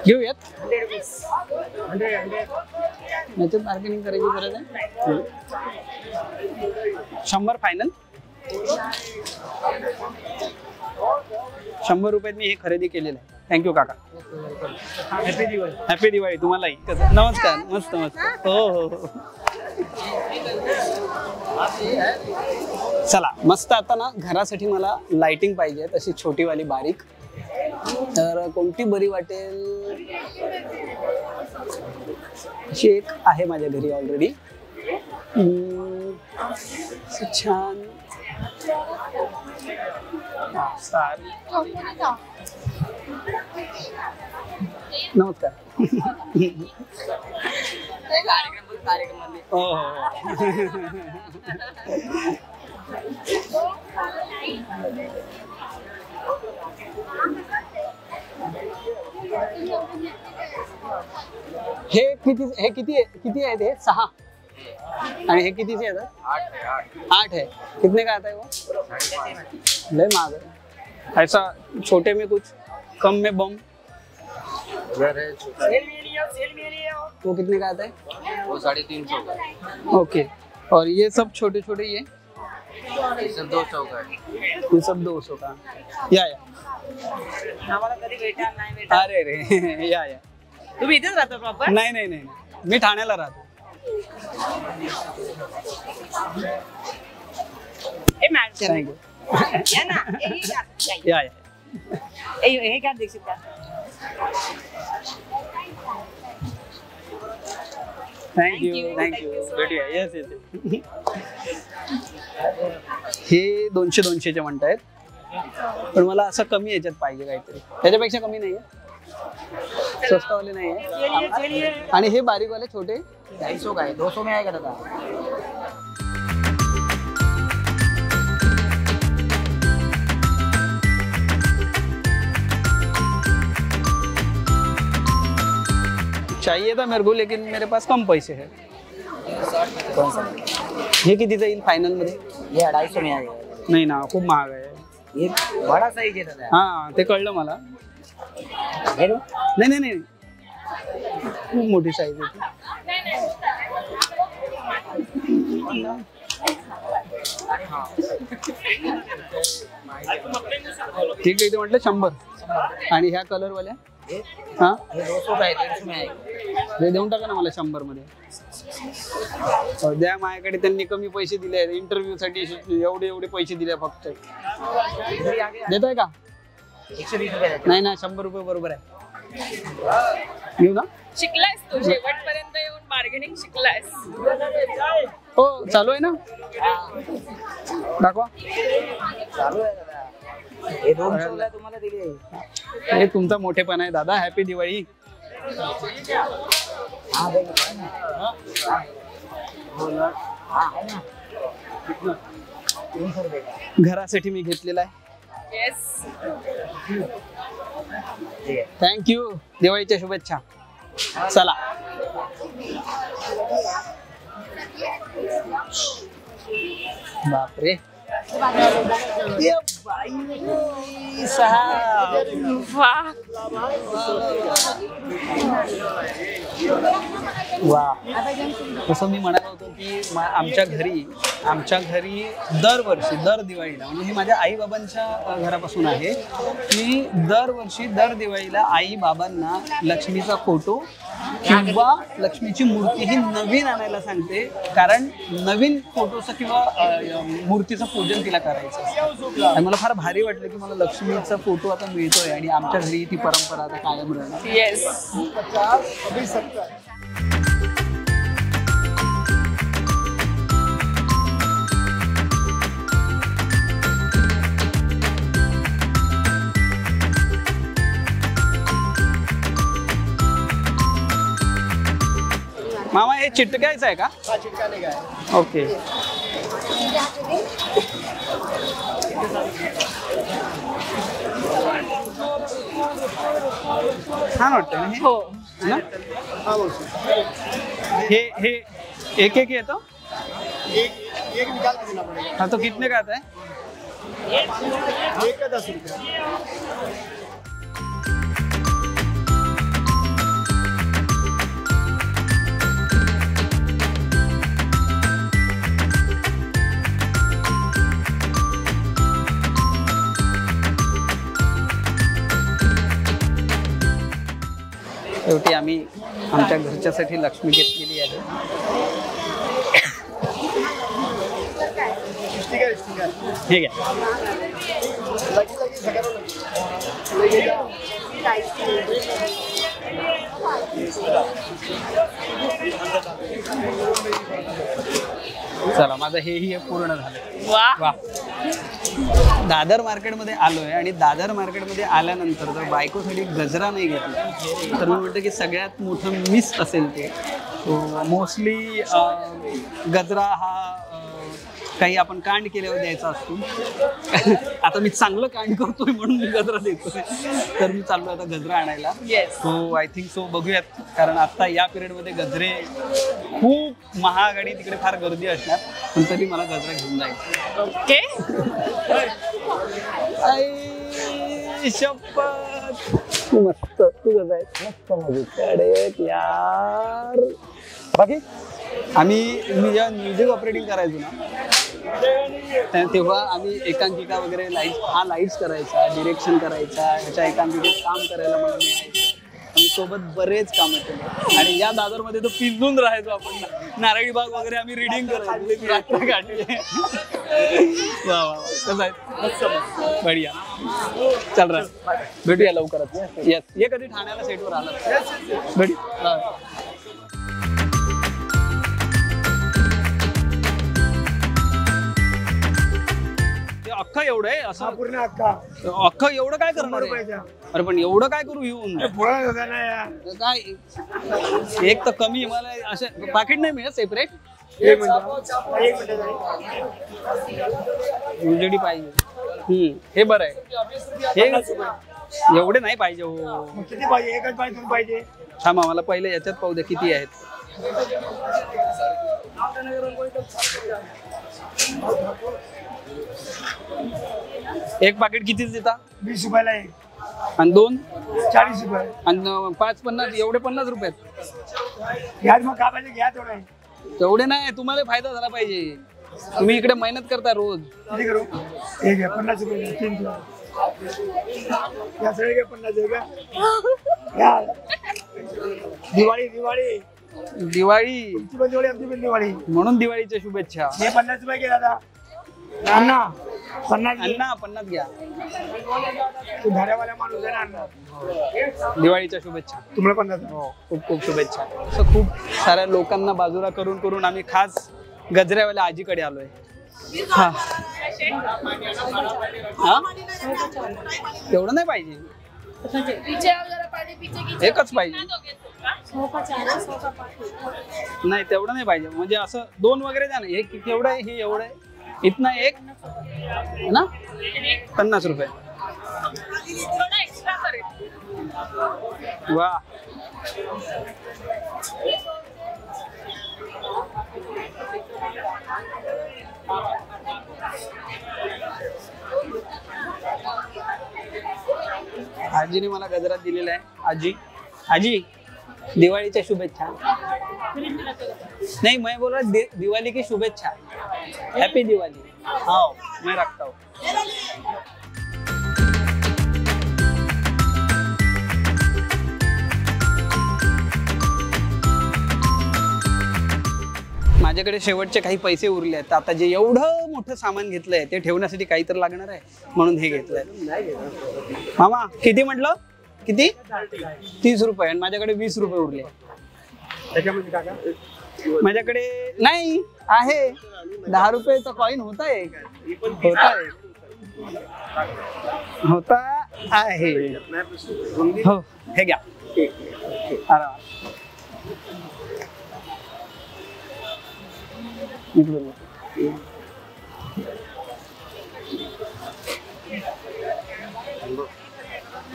घेऊयात. याच्यात बार्गेनिंग करायची गरज आहे. 100 फायनल. 100 रुपयात मी हे खरेदी केलेलं आहे. थँक्यू काका. हॅपी दिवाळी. हॅपी दिवाळी तुम्हालाही. नमस्कार. मस्त मस्त. हो हो हो. चला मस्त. आता ना घरासाठी मला लाइटिंग पाहिजे तशी छोटीवाली बारीक. तर कोणती बरी वाटेल. अशी एक आहे माझ्या घरी ऑलरेडी. छान. नमस्कार. हो हे किती आहे ते 6 आणि हे कितीचे येतात? 8 है. कितने का आता है वो? लय महाग है. ऐसा छोटे में कुछ कम में बम. वो कितने का आता है? वो 350. ओके. और ये सब छोटे छोटे ये सब 200 का है. ये सब 200 का. या अरे रे या तुम्ही इथेच राहता प्रॉपर? नाही मी ठाण्याला राहतो. थँक्यू. या हे काय देखील का? थँक्यू भेटूया. Yes yes. हे 200-200चे म्हणतायत पण मला असं कमी याच्यात पाहिजे काहीतरी. त्याच्यापेक्षा कमी नाहीये. स्वस्तवाले नाहीये. आणि हे बारीकवाले छोटे 250 का है. 200 में आएगा दादा. चाहिए था मेरे को लेकिन मेरे पास कम पैसे है. कौन सा? हे कितीचं येईल फायनल मध्ये? ये 250 में आएगा. नाही ना, खूप महाग आहे. ये बड़ा साइज है दादा. हा ते कळलं मला. हे लो. नाही नाही नाही, खूप मोठी साईज आहे. ठीक आहे, ते म्हटलं 100. आणि ह्या कलर वाल्या हा ये 200 का है, 150 में आएगा. हे देऊन टाका ना मला 100 मध्ये. द्या, माझ्याकडे त्यांनी कमी पैसे दिले आहेत इंटरव्ह्यू साठी. एवढे पैसे दिले फक्त. देतोय का? 120 रुपये. नाही ना, 100 रुपये बरोबर आहे. घेऊ ना? शिकलायस तू शेवटपर्यंत येऊन बार्गेनिंग शिकलायस. हो, चालू आहे ना. दाखवा. चालू आहे दादा. हे 200 ला तुम्हाला दिले. हे तुमचा मोठेपणा आहे दादा. हॅपी दिवाळी. हा बघ. हा आहे ना. 300 रुपये. घरासाठी मी घेतलेला आहे. येस. ठीक आहे. थँक्यू. दिवाळीच्या शुभेच्छा. चला. बापरे. वा. तसं मी म्हणालो होतो की आमच्या घरी दरवर्षी दर दिवाळीला, म्हणजे हे माझ्या आई बाबांच्या घरापासून आहे, की दरवर्षी दर दिवाळीला आई बाबांना लक्ष्मीचा फोटो किंवा लक्ष्मीची मूर्ती ही नवीन आणायला सांगते. कारण नवीन फोटोचं किंवा मूर्तीचं पूजन तिला करायचं. आणि मला फार भारी वाटलं की मला लक्ष्मीचा फोटो आता मिळतोय आणि आमच्या घरी ती परंपरा आता कायम राहणार. येस. मामा हे चिटकायचं आहे का? ओके. छान वाटतं ना हे? हो. ना? हे एक येतो. हाँ, तो कितने का आता है? एक का 10 रुपये. शेवटी आम्ही आमच्या घरच्यासाठी लक्ष्मी घेतलेली आहे. ठीक आहे. चला, माझं हेही पूर्ण झालं. वा. दादर मार्केटमध्ये आलोय आणि दादर मार्केटमध्ये आल्यानंतर जर बायकोसाठी गजरा नाही घेतला तर मी म्हणतो की सगळ्यात मोठं मिस असेल ते. मोस्टली गजरा हा काही आपण कांड केल्यावर द्यायचा असतो. आता मी चांगलं कांड करतोय म्हणून मी गजरा देतोय. तर मी चाललो आता गजरा आणायला. सो आय थिंक सो बघूयात, कारण आता या पिरियडमध्ये गजरे खूप महाग आणि तिकडे फार गर्दी असणार, पण तरी मला गजरा घेऊन जायचं. ओके. शपथ. मस्त. तू गजा आहे मस्त मध्ये यार. बाकी मी जेव्हा म्युझिक ऑपरेटिंग करायचो ना, तेव्हा आम्ही एकांकिका वगैरे लाईट्स करायचा, डिरेक्शन करायचा, ह्याच्या एकांकिकेत काम करायला मला मिळायचं. आम्ही सोबत बरेच कामं केले आणि या दादरमध्ये तो पिंजून राहायचो आपण. नारळी बाग वगैरे आम्ही रिडिंग करायचो. रात्र काढले. वा वा, कसं आहे? बढिया. चल रहा, भेटूया लवकरच. येस. ये कधी ठाण्याला सेटवर आला भेटू. अख्खा एवढं आहे असं? पूर्ण अख्खा एवढं काय करणार आहे? अरे पण एवढं काय करू येऊन काय? एक तर कमी मला असे पाकिट नाही मिळत सेपरेट. उजडी पाहिजे. हे बरं आहे. हे एवढे नाही पाहिजे हो. किती पाहिजे? एकच पाहिजे, दोन पाहिजे? थांबा मला पहिले याच्यात पाहू द्या किती आहेत. एक पाकिट कितीच देता? 20 रुपयाला एक. आणि 2 40 रुपये. आणि 5 50 एवढे 50 रुपयात. घ्या मग, काय पाहिजे घ्या तेवढं. तेवढे नाही, तुम्हाला फायदा झाला पाहिजे. तुम्ही इकडे मेहनत करता रोज. किती करू? एक घ्या 50 रुपये. 3 किलो या सगळे घ्या 50 आहे का? दिवाळी दिवाळी दिवाळी तुमची पण दिवाळी, आमची पण दिवाळी. म्हणून दिवाळीच्या शुभेच्छा. हे 50 रुपये घे दादा. अण्णा 50 घे. अण्णा 50 घ्या. तू धाऱ्यावाला माणूस आहे ना अण्णा. दिवाळीच्या शुभेच्छा. तुम्हाला 50. खूप खूप शुभेच्छा. असं खूप साऱ्या लोकांना बाजूला करून करून आम्ही खास गजऱ्यावाल्या आजीकडे आलोय. हा हा? तेवढं नाही पाहिजे, एकच पाहिजे. नाही तेवढं नाही पाहिजे, म्हणजे असं 2 वगैरे द्या ना. हे केवढं आहे? हे एवढं आहे. इथनं एक है ना 50 रुपये. वा आजीने मला गजरात दिलेला आहे. आजी आजी दिवाळीच्या शुभेच्छा. नहीं मैं बोल रहा दिवाली की शुभेच्छा. हैप्पी दिवाली. हाँ मैं रखता हूँ. माझ्याकडे शेवटचे काही पैसे उरले आहेत. आता जे एवढं मोठं सामान घेतलंय ते ठेवण्यासाठी काही तर लागणार आहे, म्हणून हे घेतलंय. मामा किती म्हटलं? किती? 30 रुपये. आणि माझ्याकडे 20 रुपये उरले. माझ्याकडे नाही आहे 10 रुपयेचा कॉइन होता आहे हो. हे घ्या.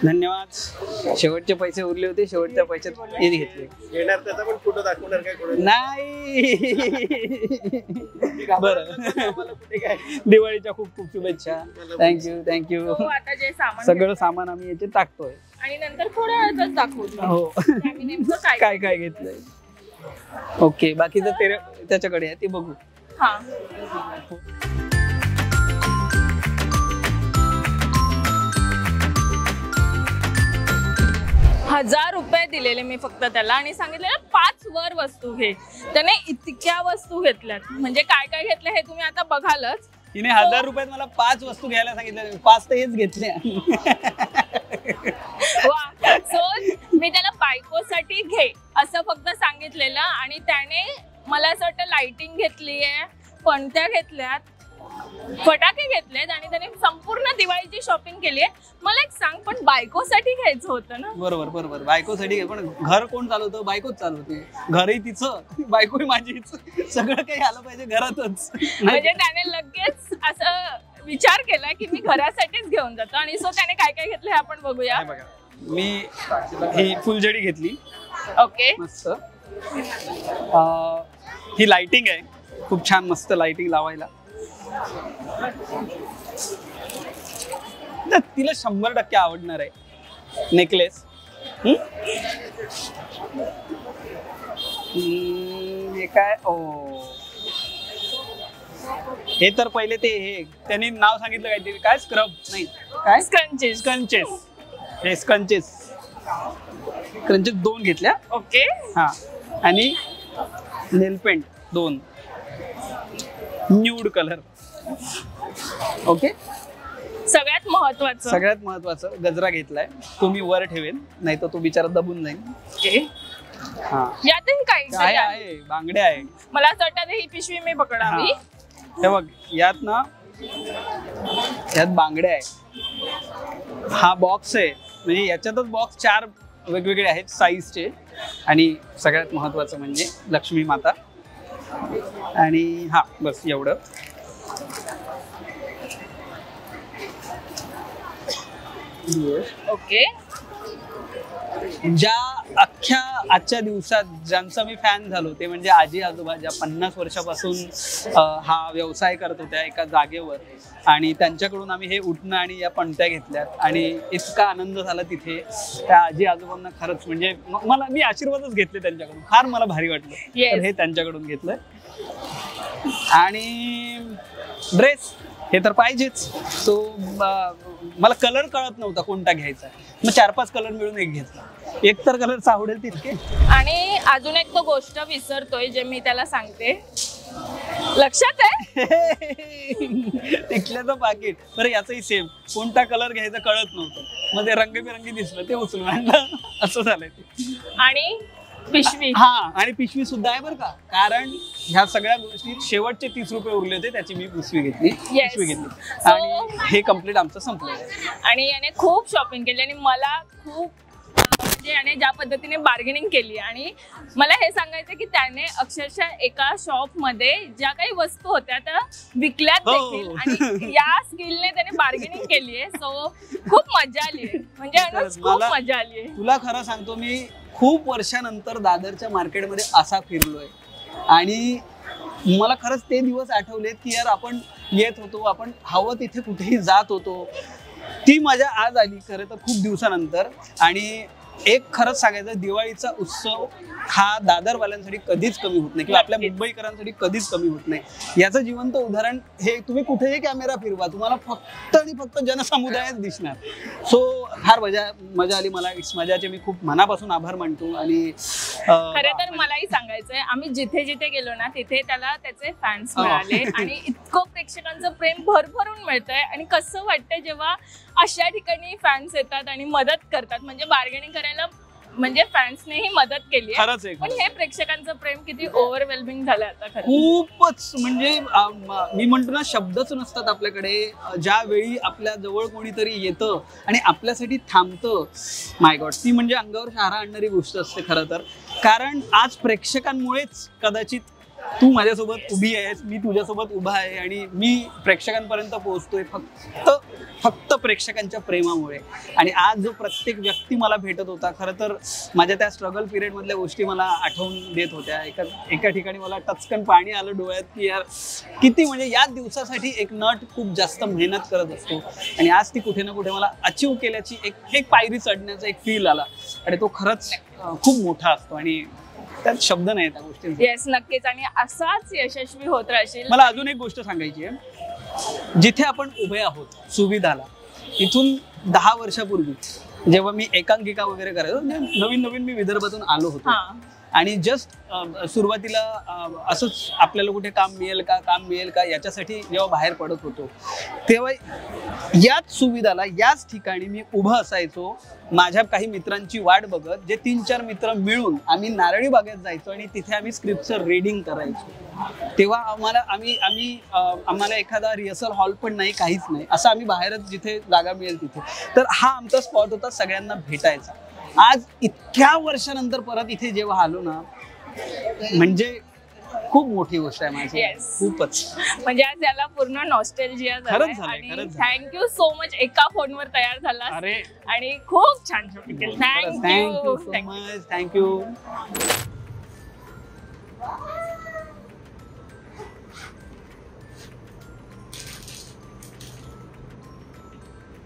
धन्यवाद. शेवटचे पैसे उरले होते, शेवटच्या पैशात हे घेतले. येणार त्याचा पण फोटो दाखवणार काय कोणाला? नाही. बरं दिवाळीच्या खूप खूप शुभेच्छा. थँक्यू. आता जे सामान सगळं सामान आम्ही याचे टाकतोय आणि नंतर थोड्या वेळातच दाखवतो हो नेमकं काय काय घेतलंय. ओके बाकीचं त्याच्याकडे आहे ते बघू. हा 1000 रुपये दिलेले मी फक्त त्याला आणि सांगितलेलं 5 वर वस्तू घे. त्याने इतक्या वस्तू घेतल्यात. म्हणजे काय काय घेतलं हे तुम्ही आता बघालच. तिने 1000 रुपयात मला 5 वस्तू घ्यायला सांगितलं. 5 तर हेच घेतले. सो मी त्याला बायकोसाठी घे असं फक्त सांगितलेलं आणि त्याने मला असं वाटतं लाइटिंग घेतली आहे, पणत्या घेतल्यात, फटाके घेतलेत आणि त्याने संपूर्ण दिवाळीची शॉपिंग केली आहे. मला एक सांग, पण बायकोसाठी घ्यायचं होतं ना? बरोबर बायकोसाठी. पण घर कोण चालवतं? बायकोच चालवते. घरही तिचं, बायकोही माझीच. सगळं काही आलं पाहिजे घरातच. म्हणजे त्याने लगेच असं विचार केला की मी घरासाठीच घेऊन जातो. आणि सो त्याने काय काय घेतलं हे आपण बघूया. मी ही फुलझडी घेतली. ओके मस्त. ही लाइटिंग आहे, खूप छान मस्त लाइटिंग लावायला. तिला 100% आवडणार आहे. नेकलेस हे काय? हे तर पहिले ते हे त्यांनी नाव सांगितलं काहीतरी. काय स्क्रब नाही काय? स्कंचेस. हे स्कंचेस 2 घेतल्या. ओके हा. आणि नेल पेंट 2 न्यूड कलर. ओके. सगळ्यात महत्वाचं गजरा घेतलाय. तो मी वर ठेवेन, नाही तर तो बिचारा दबून जाईल. ओके. हा यातही काही आहे बांगड्या आहे. मला असं वाटतं ही पिशवी मी पकडावी. हे बघ यात बांगड्या आहे. हा बॉक्स आहे, म्हणजे याच्यातच बॉक्स 4 वेगवेगळे आहेत साईजचे. आणि सगळ्यात महत्वाचं म्हणजे लक्ष्मी माता. आणि हा बस एवढं. दिवस ओके. ज्या अख्ख्या आजच्या दिवसात ज्यांचा मी फॅन झालो ते म्हणजे आजी आजोबा, ज्या 50 वर्षापासून हा व्यवसाय करत होत्या एका जागेवर, आणि त्यांच्याकडून आम्ही हे उठणं आणि या पणत्या घेतल्यात आणि इतका आनंद झाला तिथे. त्या आजी आजोबांना खरंच म्हणजे मला, मी आशीर्वादच घेतले त्यांच्याकडून, फार मला भारी वाटलं. तर हे त्यांच्याकडून घेतलं. आणि ड्रेस हे तर पाहिजेच. सो मला कलर कळत नव्हता कोणता घ्यायचा, मग 4-5 कलर मिळून एक घेतला. एक तर कलर आवडेल तितके. आणि अजून एक तो गोष्ट विसरतोय जे मी त्याला सांगते, लक्षात आहे? टिकल्याचं पाकिट. बरं याचंही सेम, कोणता कलर घ्यायचा कळत नव्हतं, मग ते रंगबिरंगी दिसलं ते उचलून आणलं. असं झालंय ते. आणि पिशवी, हा, आणि पिशवी सुद्धा आहे बरं का, कारण ह्या सगळ्या गोष्टी शेवटचे 30 रुपये उरले होते, त्याची मी पिशवी घेतली. आणि हे कम्प्लीट आमचं संपलं. आणि याने खूप शॉपिंग केली आणि मला खूप म्हणजे याने ज्या पद्धतीने बार्गेनिंग केली. आणि मला हे सांगायचं की त्याने अक्षरशः एका शॉप मध्ये ज्या काही वस्तू होत्या त्या विकल्यात देखील, आणि या स्किलने त्याने बार्गेनिंग केली आहे. सो खूप मजा आली आहे, म्हणजे अनुज खूप मजा आली आहे. तुला खरं सांगतो, मी खूप वर्षानंतर दादरच्या मार्केटमध्ये असा फिरलोय आणि मला खरंच ते दिवस आठवलेत की यार आपण येत होतो, आपण हवं तिथे कुठेही जात होतो. ती मजा आज आली खरं तर खूप दिवसानंतर. आणि एक खरंच सांगायचं, दिवाळीचा उत्सव हा दादरवाल्यांसाठी कधीच कमी होत नाही किंवा आपल्या मुंबईकरांसाठी कधीच कमी होत नाही. याचं जिवंत उदाहरण हे, तुम्ही कुठेही कॅमेरा फिरवा तुम्हाला फक्त आणि फक्त जनसमुदायच दिसणार. सो फार मजा आली मला. मजाचे मी खूप मनापासून आभार मानतो. आणि खरं तर मलाही सांगायचंय, आम्ही जिथे जिथे गेलो ना तिथे त्याला त्याचे फॅन्स मिळाले आणि इतकं प्रेक्षकांचं प्रेम भरभरून मिळतंय. आणि कसं वाटतंय जेव्हा अशा ठिकाणी फॅन्स येतात आणि मदत करतात, म्हणजे बार्गेनिंग करायला म्हणजे फॅन्सनेही मदत केली आहे. पण हे प्रेक्षकांचं प्रेम किती ओव्हरवेल्मिंग झालं आता खरं. खूपच म्हणजे मी म्हणतो ना, शब्दच नसतात आपल्याकडे. ज्यावेळी आपल्या जवळ कोणीतरी येतं आणि आपल्यासाठी थांबतं, माय गॉड, ती म्हणजे अंगावर शहारा आणणारी गोष्ट असते खरं तर. कारण आज प्रेक्षकांमुळेच कदाचित तू माझ्यासोबत उभी आहेस, मी तुझ्यासोबत उभा आहे आणि मी प्रेक्षकांपर्यंत पोहोचतोय फक्त प्रेक्षकांच्या प्रेमामुळे. आणि आज जो प्रत्येक व्यक्ती मला भेटत होता, खरं तर माझ्या त्या स्ट्रगल पिरियड मधल्या गोष्टी मला आठवून देत होत्या. एका ठिकाणी मला टचकन पाणी आलं डोळ्यात की यार किती म्हणजे या दिवसासाठी एक नट खूप जास्त मेहनत करत असतो आणि आज ती कुठे ना कुठे मला अचीव केल्याची एक पायरी चढण्याचा एक फील आला. आणि तो खरंच खूप मोठा असतो आणि त्यात शब्द नाही त्या गोष्टी. येस, नक्कीच. आणि असाच यशस्वी होत राहशील. मला अजून एक गोष्ट सांगायची आहे, जिथे आपण उभे आहोत सुविधाला, इथून 10 वर्षापूर्वी जेव्हा मी एकांकिका वगैरे करायचो, नवीन मी विदर्भातून आलो होतो आणि जस्ट सुरुवातीला असंच आपल्याला कुठे काम मिळेल का याच्यासाठी जेव्हा बाहेर पडत होतो, तेव्हा याच सुविधाला याच ठिकाणी मी उभं असायचो माझ्या काही मित्रांची वाट बघत. जे 3-4 मित्र मिळून आम्ही नारळी बागेत जायचो आणि तिथे आम्ही स्क्रिप्टचं रीडिंग करायचो. तेव्हा आम्हाला एखादा रिहर्सल हॉल पण नाही, काहीच नाही, असं आम्ही बाहेरच जिथे जागा मिळेल तिथे. तर हा आमचा स्पॉट होता सगळ्यांना भेटायचा. आज इतक्या वर्षानंतर परत इथे जेव्हा आलो ना, म्हणजे खूप मोठी गोष्ट आहे माझी. खूपच म्हणजे आज याला पूर्ण नॉस्टॅल्जिया झालं. आणि थँक्यू सो मच, एका फोनवर तयार झाला आणि खूप छान शॉपिंग केली. Thank you so much. थँक्यू.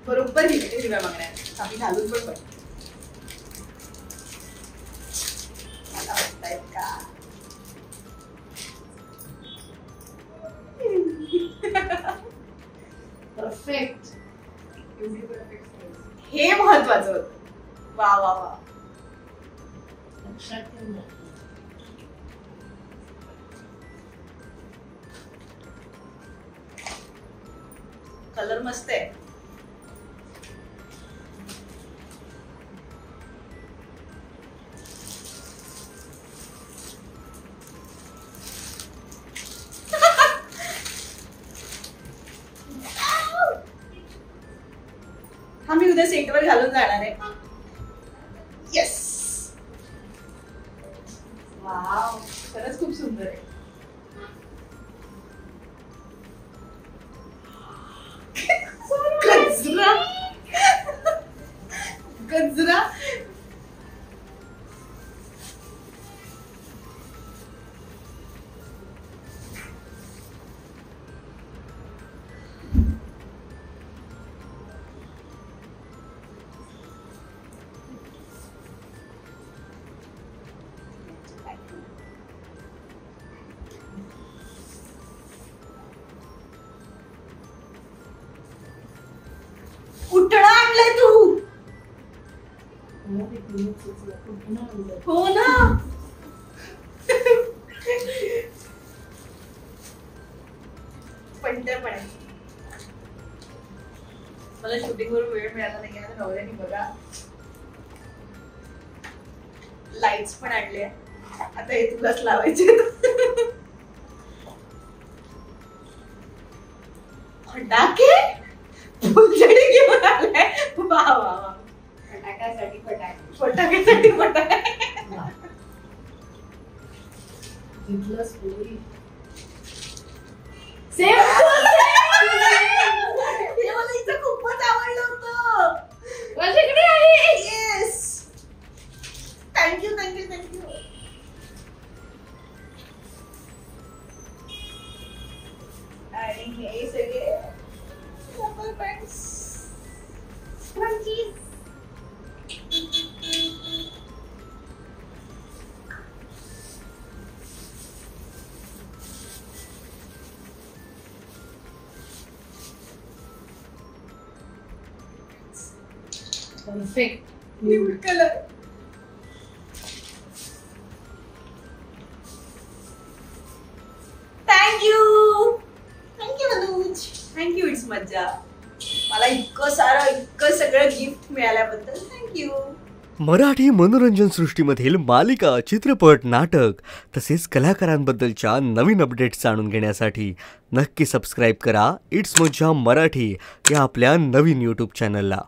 बरोबर हिरव्या मागण्या आम्ही घालून पण पाहिजे. परफेक्ट. हे महत्वाचं होतं. वा वा वा. लक्षात ठेवलं. कलर मस्त आहे. मी उद्या सेटवर घालून जाणार आहे. येस. वाव, खरंच खूप सुंदर आहे. हो ना. पण ते पण आहे. मला शूटिंग वर वेळ मिळाला नाही आता नवऱ्याने बघा लाईट्स पण आणले आता हे तुलाच लावायचे. फटाके फुलझडी घेऊन आलाय. वा वा वा. फटाक्यासाठी फटाके फटाक्यासाठी फटाके. सेम मला इथं खूपच आवडलं होतं. माझ्याकडे आहे. Yes thank you thank you thank you. आणि हे सगळे perfect nude colour. Thank you thank you Anuj. Thank you. It's मज्जा. मला इतकं सगळं गिफ्ट मिळाल्याबद्दल थँक्यू. मराठी मनोरंजन सृष्टीमधील मालिका, चित्रपट, नाटक तसेच कलाकारांबद्दलच्या नवीन अपडेट्स जाणून घेण्यासाठी नक्की सबस्क्राईब करा इट्स मज्जा मराठी या आपल्या नवीन यूट्यूब चॅनलला.